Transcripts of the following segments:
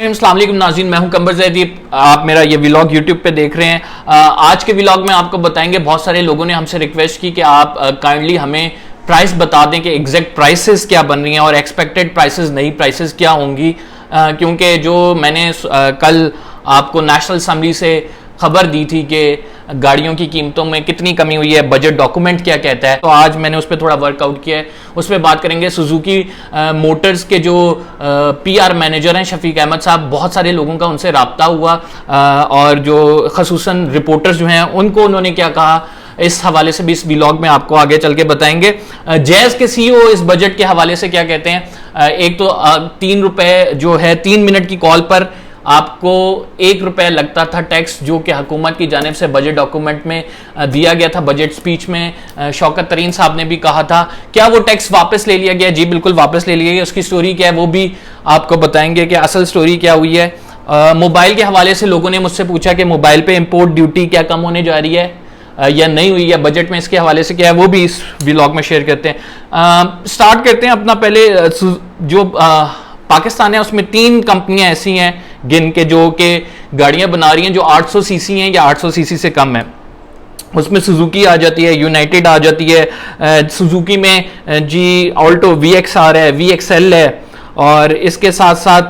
अस्सलाम वालेकुम नाज़रीन, मैं हूं कंबर ज़ैदी। आप मेरा ये व्लॉग यूट्यूब पे देख रहे हैं। आज के व्लॉग में आपको बताएंगे, बहुत सारे लोगों ने हमसे रिक्वेस्ट की कि आप काइंडली हमें प्राइस बता दें कि एग्जैक्ट प्राइसेस क्या बन रही हैं और एक्सपेक्टेड प्राइसेस, नई प्राइसेस क्या होंगी। क्योंकि जो मैंने कल आपको नेशनल असम्बली से खबर दी थी कि गाड़ियों की कीमतों में कितनी कमी हुई है, बजट डॉक्यूमेंट क्या कहता है, तो आज मैंने उस पर थोड़ा वर्कआउट किया है। उस पर बात करेंगे। सुजुकी मोटर्स के जो पीआर मैनेजर हैं शफीक अहमद साहब, बहुत सारे लोगों का उनसे रब्ता हुआ और जो खसूसन रिपोर्टर्स जो हैं उनको उन्होंने क्या कहा, इस हवाले से भी इस व्लॉग में आपको आगे चल के बताएंगे। जैज़ के सीईओ इस बजट के हवाले से क्या कहते हैं। एक तो 3 रुपए जो है 3 मिनट की कॉल पर आपको 1 रुपया लगता था टैक्स, जो कि हुकूमत की जानिब से बजट डॉक्यूमेंट में दिया गया था। बजट स्पीच में शौकत तरीन साहब ने भी कहा था। क्या वो टैक्स वापस ले लिया गया? जी बिल्कुल वापस ले लिया गया। उसकी स्टोरी क्या है वो भी आपको बताएंगे कि असल स्टोरी क्या हुई है। मोबाइल के हवाले से लोगों ने मुझसे पूछा कि मोबाइल पे इंपोर्ट ड्यूटी क्या कम होने जा रही है या नहीं हुई है, बजट में इसके हवाले से क्या है वो भी इस व्लॉग में शेयर करते हैं। स्टार्ट करते हैं अपना। पहले जो पाकिस्तान है उसमें 3 कंपनियां ऐसी हैं गिन के जो कि गाड़ियां बना रही हैं जो 800 सीसी हैं या 800 सीसी से कम है। उसमें सुजुकी आ जाती है, यूनाइटेड आ जाती है। सुजुकी में जी ऑल्टो VXR है, VXL है, और इसके साथ साथ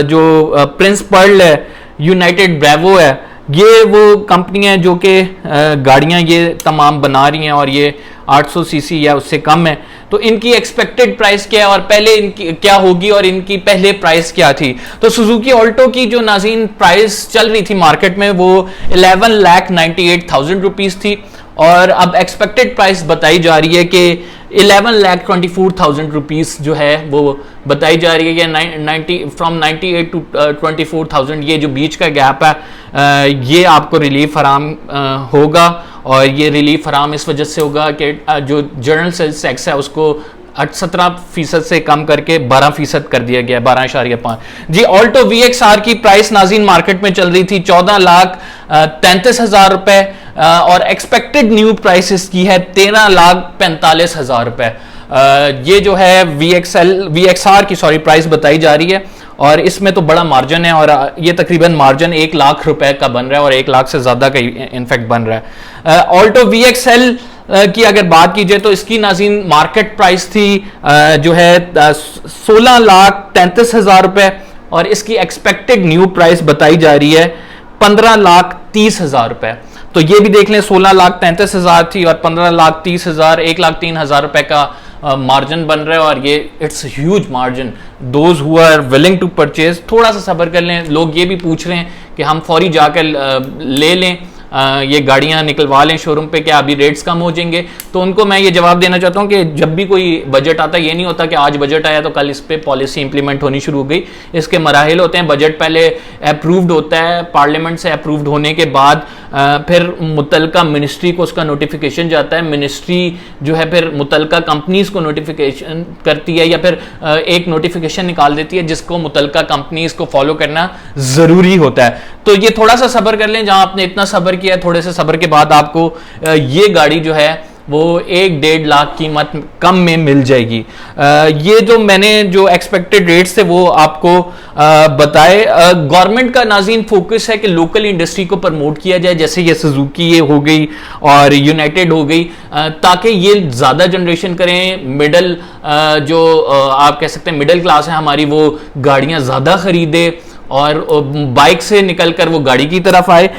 जो प्रिंस पर्ल है, यूनाइटेड ब्रेवो है। ये वो कंपनियां जो कि गाड़ियां ये तमाम बना रही हैं और ये 800 सीसी या उससे कम है। तो इनकी एक्सपेक्टेड प्राइस क्या है और पहले इनकी क्या होगी और इनकी पहले प्राइस क्या थी। तो सुजुकी ऑल्टो की जो नाज़रीन प्राइस चल रही थी मार्केट में वो 11,98,000 रुपीज़ थी और अब एक्सपेक्टेड प्राइस बताई जा रही है कि 11,24,000 रुपीज़ जो है वो बताई जा रही है। ये फ्रॉम 98 टू 24,000 ये जो बीच का गैप है ये आपको रिलीफ फराम होगा। और ये रिलीफ फराम इस वजह से होगा कि जो जनरल सेल्स टैक्स है उसको 17% से कम करके 12% कर दिया गया है, 12.5। जी ऑल्टो VXR की प्राइस नाज़रीन मार्केट में चल रही थी 14,33,000 रुपए और एक्सपेक्टेड न्यू प्राइस इसकी है 13,45,000 रुपए। ये जो है VXR की प्राइस बताई जा रही है और इसमें तो बड़ा मार्जिन है और ये तकरीबन मार्जिन 1 लाख रुपए का बन रहा है और 1 लाख से ज्यादा का इनफैक्ट बन रहा है। ऑल्टो VXL की अगर बात कीजिए तो इसकी नाज़रीन मार्केट प्राइस थी जो है 16,33,000 रुपए और इसकी एक्सपेक्टेड न्यू प्राइस बताई जा रही है 15,30,000 रुपए। तो ये भी देख लें, 16,33,000 थी और 15,30,000, 1,03,000 रुपए का मार्जिन बन रहा है और ये it's huge margin. Those who are willing to purchase थोड़ा सा सब्र कर लें। लोग ये भी पूछ रहे हैं कि हम फौरी जाकर ले लें, ये गाड़ियां निकलवा लें शोरूम पे, क्या अभी रेट्स कम हो जाएंगे? तो उनको मैं ये जवाब देना चाहता हूँ कि जब भी कोई बजट आता है ये नहीं होता कि आज बजट आया तो कल इस पे पॉलिसी इंप्लीमेंट होनी शुरू हो गई। इसके मराहिल होते हैं। बजट पहले अप्रूव्ड होता है, पार्लियामेंट से अप्रूव्ड होने के बाद फिर मुतलका मिनिस्ट्री को उसका नोटिफिकेशन जाता है। मिनिस्ट्री जो है फिर मुतलका कंपनीज को नोटिफिकेशन करती है या फिर एक नोटिफिकेशन निकाल देती है जिसको मुतलका कंपनीज को फॉलो करना जरूरी होता है। तो ये थोड़ा सा सब्र कर लें। जहां आपने इतना सब्र किया, थोड़े से सब्र के बाद आपको ये गाड़ी जो है वो 1-1.5 लाख कीमत कम में मिल जाएगी। ये जो मैंने जो एक्सपेक्टेड रेट्स थे वो आपको बताए। गवर्नमेंट का नाज़रीन फोकस है कि लोकल इंडस्ट्री को प्रमोट किया जाए, जैसे ये सुजुकी ये हो गई और यूनाइटेड हो गई, ताकि ये ज़्यादा जनरेशन करें। मिडल जो आप कह सकते हैं मिडिल क्लास है हमारी, वो गाड़ियाँ ज़्यादा खरीदे और बाइक से निकलकर वो गाड़ी की तरफ आए।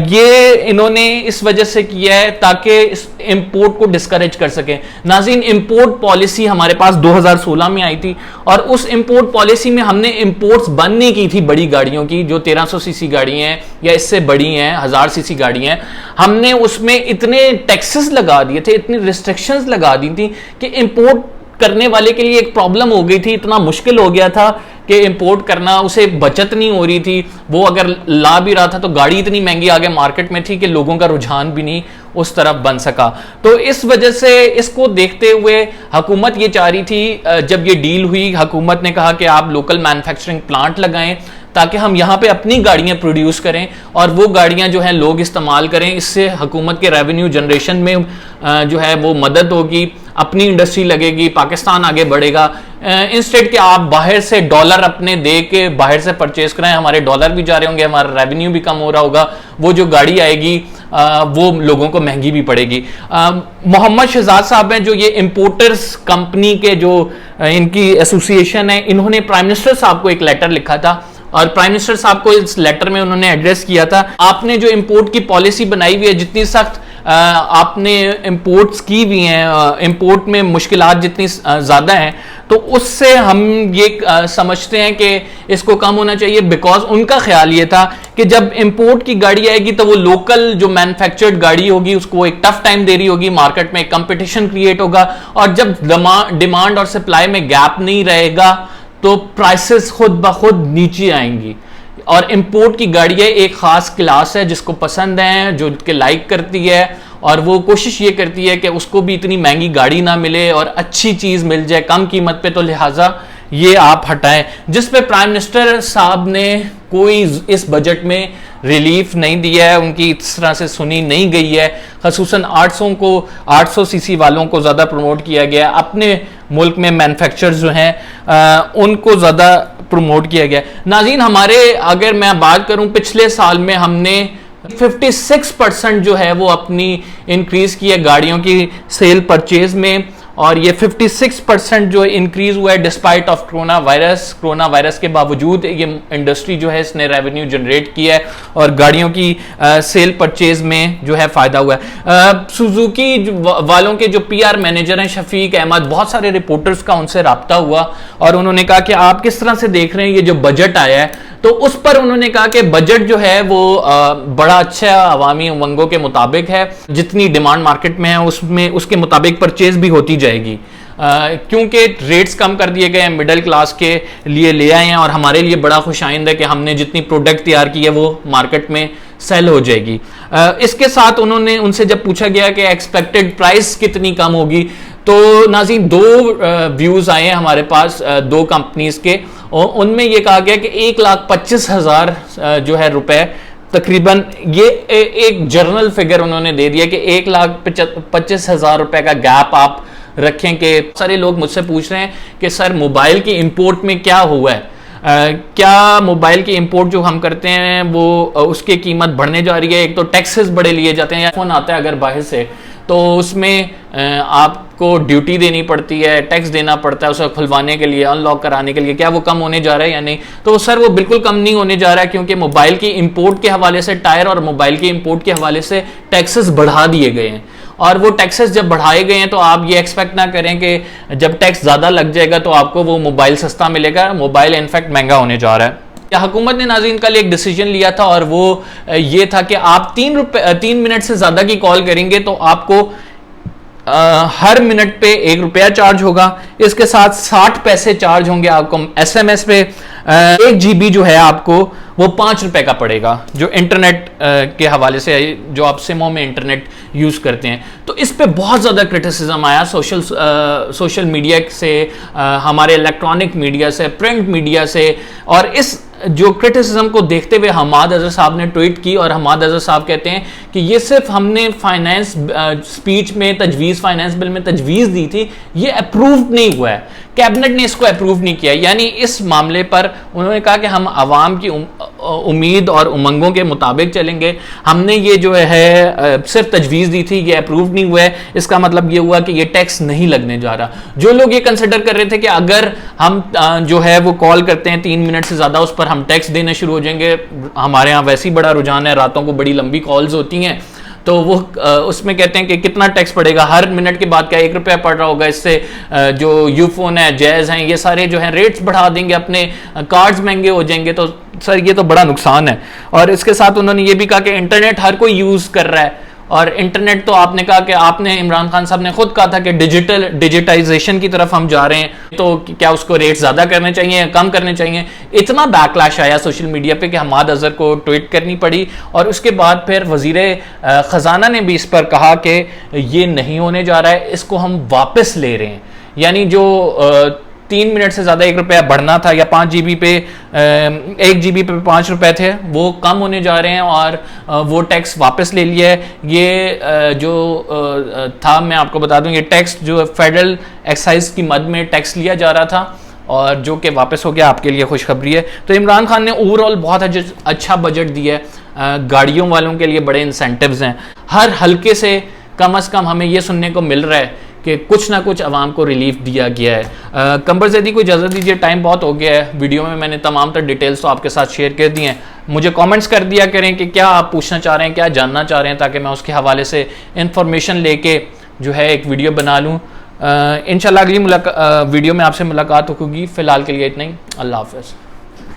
ये इन्होंने इस वजह से किया है ताकि इस इंपोर्ट को डिस्करेज कर सके। नाज़रीन इंपोर्ट पॉलिसी हमारे पास 2016 में आई थी और उस इंपोर्ट पॉलिसी में हमने इंपोर्ट्स बंद नहीं की थी बड़ी गाड़ियों की, जो 1300 सीसी गाड़ी हैं या इससे बड़ी हैं, 1000 सीसी गाड़ी हैं। हमने उसमें इतने टैक्सेस लगा दिए थे, इतनी रिस्ट्रिक्शंस लगा दी थी कि इंपोर्ट करने वाले के लिए एक प्रॉब्लम हो गई थी। इतना मुश्किल हो गया था कि इंपोर्ट करना, उसे बचत नहीं हो रही थी। वो अगर ला भी रहा था तो गाड़ी इतनी महंगी आगे मार्केट में थी कि लोगों का रुझान भी नहीं उस तरफ बन सका। तो इस वजह से इसको देखते हुए हुकूमत ये चाह रही थी, जब ये डील हुई हुकूमत ने कहा कि आप लोकल मैन्युफैक्चरिंग प्लांट लगाएं ताकि हम यहाँ पे अपनी गाड़ियाँ प्रोड्यूस करें और वो गाड़ियाँ जो हैं लोग इस्तेमाल करें। इससे हुकूमत के रेवेन्यू जनरेशन में जो है वो मदद होगी। अपनी इंडस्ट्री लगेगी, पाकिस्तान आगे बढ़ेगा। इंस्टेड कि आप बाहर से डॉलर अपने दे के बाहर से परचेज कराएं, हमारे डॉलर भी जा रहे होंगे, हमारा रेवेन्यू भी कम हो रहा होगा, वो जो गाड़ी आएगी वो लोगों को महंगी भी पड़ेगी। मोहम्मद शहजाद साहब हैं जो ये इंपोर्टर्स कंपनी के जो इनकी एसोसिएशन है, इन्होंने प्राइम मिनिस्टर साहब को एक लेटर लिखा था और प्राइम मिनिस्टर साहब को इस लेटर में उन्होंने एड्रेस किया था, आपने जो इंपोर्ट की पॉलिसी बनाई हुई है, जितनी सख्त आपने इंपोर्ट्स की हुई हैं, इंपोर्ट में मुश्किलात जितनी ज़्यादा हैं, तो उससे हम ये समझते हैं कि इसको कम होना चाहिए। बिकॉज उनका ख्याल ये था कि जब इंपोर्ट की गाड़ी आएगी तो वो लोकल जो मैन्युफैक्चर्ड गाड़ी होगी उसको एक टफ टाइम दे रही होगी, मार्केट में एक कंपटीशन क्रिएट होगा, और जब डिमांड और सप्लाई में गैप नहीं रहेगा तो प्राइसेस खुद ब खुद नीचे आएंगी। और इंपोर्ट की गाड़ियाँ एक खास क्लास है जिसको पसंद है, जो के लाइक करती है, और वो कोशिश ये करती है कि उसको भी इतनी महंगी गाड़ी ना मिले और अच्छी चीज़ मिल जाए कम कीमत पे, तो लिहाजा ये आप हटाएं। जिस पे प्राइम मिनिस्टर साहब ने कोई इस बजट में रिलीफ नहीं दिया है, उनकी इस तरह से सुनी नहीं गई है। खसूसन 800 सीसी वालों को ज़्यादा प्रमोट किया गया, अपने मुल्क में मैन्युफैक्चरर्स जो हैं उनको ज़्यादा प्रमोट किया गया। नाज़रीन, हमारे अगर मैं बात करूं पिछले साल में हमने 56% जो है वो अपनी इंक्रीज की है गाड़ियों की सेल परचेज में, और ये 56% जो इंक्रीज हुआ है डिस्पाइट ऑफ कोरोना वायरस के बावजूद ये इंडस्ट्री जो है इसने रेवेन्यू जनरेट किया है और गाड़ियों की सेल परचेज में जो है फायदा हुआ है। सुजुकी वालों के जो पीआर मैनेजर हैं शफीक अहमद, बहुत सारे रिपोर्टर्स का उनसे रब्ता हुआ और उन्होंने कहा कि आप किस तरह से देख रहे हैं ये जो बजट आया है, तो उस पर उन्होंने कहा कि बजट जो है वो बड़ा अच्छा अवामी उमंगों के मुताबिक है, जितनी डिमांड मार्केट में है उसमें उसके मुताबिक परचेज भी होती जाएगी, क्योंकि रेट्स कम कर दिए गए हैं, मिडिल क्लास के लिए ले आए हैं, और हमारे लिए बड़ा खुशाइंद है कि हमने जितनी प्रोडक्ट तैयार की है वो मार्केट में सेल हो जाएगी। इसके साथ उन्होंने उनसे जब पूछा गया कि एक्सपेक्टेड प्राइस कितनी कम होगी, तो नाज़रीन दो व्यूज़ आए हैं हमारे पास दो कंपनीज़ के, और उनमें ये कहा गया कि 1,25,000 जो है रुपए तकरीबन, ये एक जर्नल फिगर उन्होंने दे दिया कि 1,25,000 रुपए का गैप आप रखें। कि सारे लोग मुझसे पूछ रहे हैं कि सर मोबाइल की इंपोर्ट में क्या हुआ है, क्या मोबाइल की इंपोर्ट जो हम करते हैं वो उसकी कीमत बढ़ने जा रही है। एक तो टैक्सेस बड़े लिए जाते हैं, या फोन आता है अगर बाहर से तो उसमें आपको ड्यूटी देनी पड़ती है, टैक्स देना पड़ता है उसे खुलवाने के लिए, अनलॉक कराने के लिए, क्या वो कम होने जा रहा है या नहीं? तो सर वो बिल्कुल कम नहीं होने जा रहा है, क्योंकि मोबाइल की इंपोर्ट के हवाले से टायर और मोबाइल की इंपोर्ट के हवाले से टैक्सेस बढ़ा दिए गए हैं, और वो टैक्सेस जब बढ़ाए गए हैं तो आप ये एक्सपेक्ट ना करें कि जब टैक्स ज़्यादा लग जाएगा तो आपको वो मोबाइल सस्ता मिलेगा। मोबाइल इनफैक्ट महंगा होने जा रहा है। हुकूमत ने नाज़रीन कल एक डिसीजन लिया था, और वो ये था कि आप 3 मिनट से ज़्यादा की कॉल करेंगे तो आपको हर मिनट पे ₹1 चार्ज होगा, इसके साथ 60 पैसे चार्ज होंगे आपको SMS पे। 1 GB जो है आपको वो ₹5 का पड़ेगा, जो इंटरनेट के हवाले से जो आप सिमों में इंटरनेट यूज़ करते हैं। तो इस पे बहुत ज़्यादा क्रिटिसिज्म आया सोशल मीडिया से, हमारे इलेक्ट्रॉनिक मीडिया से, प्रिंट मीडिया से, और इस जो क्रिटिसिज्म को देखते हुए हमाद अजहर साहब ने ट्वीट की, और हमाद अजहर साहब कहते हैं कि ये सिर्फ हमने फाइनेंस स्पीच में फाइनेंस बिल में तजवीज़ दी थी, ये अप्रूव नहीं हुआ है, कैबिनेट ने इसको अप्रूव नहीं किया। यानी इस मामले पर उन्होंने कहा कि हम आवाम की उम्मीद और उमंगों के मुताबिक चलेंगे, हमने ये जो है सिर्फ तजवीज़ दी थी, ये अप्रूव नहीं हुआ है, इसका मतलब ये हुआ कि ये टैक्स नहीं लगने जा रहा। जो लोग ये कंसिडर कर रहे थे कि अगर हम जो है वो कॉल करते हैं 3 मिनट से ज़्यादा उस पर हम टैक्स देना शुरू हो जाएंगे, हमारे यहाँ वैसे ही बड़ा रुझान है, रातों को बड़ी लंबी कॉल्स होती हैं, तो वो उसमें कहते हैं कि कितना टैक्स पड़ेगा, हर मिनट के बाद क्या ₹1 पड़ रहा होगा, इससे जो यूफोन है, जैज़ हैं, ये सारे जो हैं रेट्स बढ़ा देंगे, अपने कार्ड्स महंगे हो जाएंगे, तो सर ये तो बड़ा नुकसान है। और इसके साथ उन्होंने ये भी कहा कि इंटरनेट हर कोई यूज़ कर रहा है, और इंटरनेट तो आपने कहा कि आपने इमरान खान साहब ने खुद कहा था कि डिजिटाइजेशन की तरफ हम जा रहे हैं, तो क्या उसको रेट ज़्यादा करने चाहिए, कम करने चाहिए? इतना बैकलैश आया सोशल मीडिया पे कि हमाद अजहर को ट्वीट करनी पड़ी, और उसके बाद फिर वज़ीर ख़जाना ने भी इस पर कहा कि ये नहीं होने जा रहा है, इसको हम वापस ले रहे हैं। यानी जो 3 मिनट से ज़्यादा 1 रुपया बढ़ना था, या 5 GB पे 1 GB पे 5 रुपए थे, वो कम होने जा रहे हैं और वो टैक्स वापस ले लिया है। ये जो था, मैं आपको बता दूं, ये टैक्स जो फेडरल एक्साइज की मद में टैक्स लिया जा रहा था और जो कि वापस हो गया, आपके लिए खुशखबरी है। तो इमरान खान ने ओवरऑल बहुत अच्छा बजट दिया है। गाड़ियों वालों के लिए बड़े इंसेंटिव्स हैं। हर हल्के से कम हमें ये सुनने को मिल रहा है कि कुछ ना कुछ आवाम को रिलीफ दिया गया है। कंबर ज़ैदी को इजाज़त दीजिए, टाइम बहुत हो गया है। वीडियो में मैंने तमाम तर डिटेल्स तो आपके साथ शेयर कर दी हैं। मुझे कमेंट्स कर दिया करें कि क्या आप पूछना चाह रहे हैं, क्या जानना चाह रहे हैं, ताकि मैं उसके हवाले से इंफॉर्मेशन लेके जो है एक वीडियो बना लूँ। इंशाल्लाह अगली वीडियो में आपसे मुलाकात होगी। फ़िलहाल के लिए इतना ही। अल्लाह हाफ़िज़।